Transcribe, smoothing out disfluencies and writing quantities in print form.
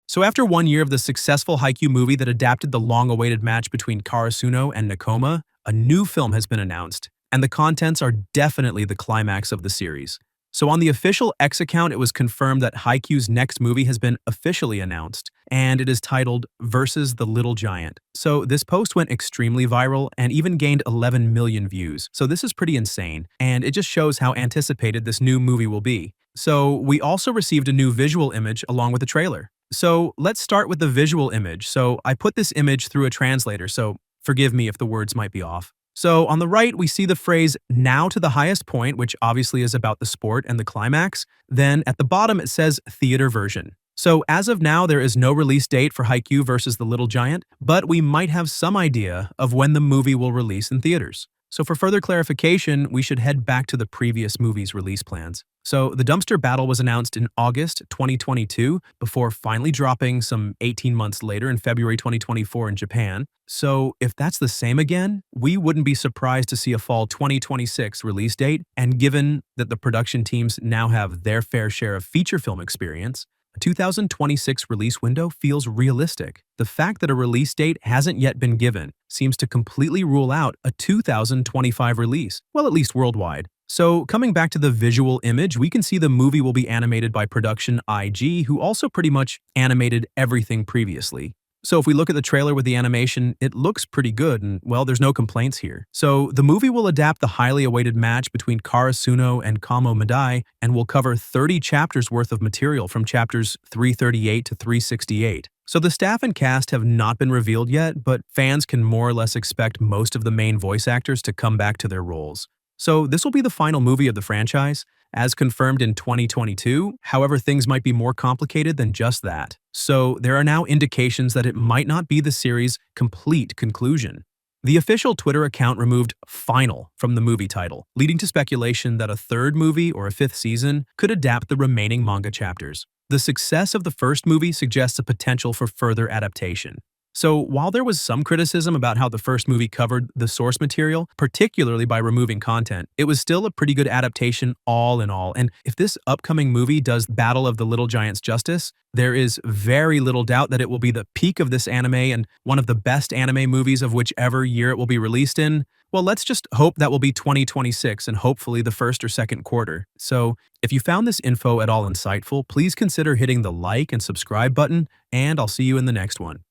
So after 1 year of the successful Haikyuu movie that adapted the long-awaited match between Karasuno and Nakoma, a new film has been announced, and the contents are definitely the climax of the series. So on the official X account, it was confirmed that Haikyuu's next movie has been officially announced, and it is titled Versus the Little Giant. So this post went extremely viral and even gained 11 million views. So this is pretty insane, and it just shows how anticipated this new movie will be. So we also received a new visual image along with the trailer. So let's start with the visual image. So I put this image through a translator, so forgive me if the words might be off. So on the right, we see the phrase now to the highest point, which obviously is about the sport and the climax. Then at the bottom, it says theater version. So as of now, there is no release date for Haikyuu versus the Little Giant, but we might have some idea of when the movie will release in theaters. So for further clarification, we should head back to the previous movie's release plans. So the dumpster battle was announced in August 2022 before finally dropping some 18 months later in February 2024 in Japan. So if that's the same again, we wouldn't be surprised to see a fall 2026 release date. And given that the production teams now have their fair share of feature film experience, a 2026 release window feels realistic. The fact that a release date hasn't yet been given seems to completely rule out a 2025 release, well, at least worldwide. So coming back to the visual image, we can see the movie will be animated by Production IG, who also pretty much animated everything previously. So if we look at the trailer with the animation, it looks pretty good and, well, there's no complaints here. So the movie will adapt the highly awaited match between Karasuno and Kamo Madai and will cover 30 chapters worth of material from chapters 338 to 368. So the staff and cast have not been revealed yet, but fans can more or less expect most of the main voice actors to come back to their roles. So this will be the final movie of the franchise, as confirmed in 2022. However, things might be more complicated than just that. So there are now indications that it might not be the series' complete conclusion. The official Twitter account removed "final" from the movie title, leading to speculation that a third movie or a fifth season could adapt the remaining manga chapters. The success of the first movie suggests a potential for further adaptation. So while there was some criticism about how the first movie covered the source material, particularly by removing content, it was still a pretty good adaptation all in all. And if this upcoming movie does Battle of the Little Giants justice, there is very little doubt that it will be the peak of this anime and one of the best anime movies of whichever year it will be released in. Well, let's just hope that will be 2026 and hopefully the first or second quarter. So if you found this info at all insightful, please consider hitting the like and subscribe button, and I'll see you in the next one.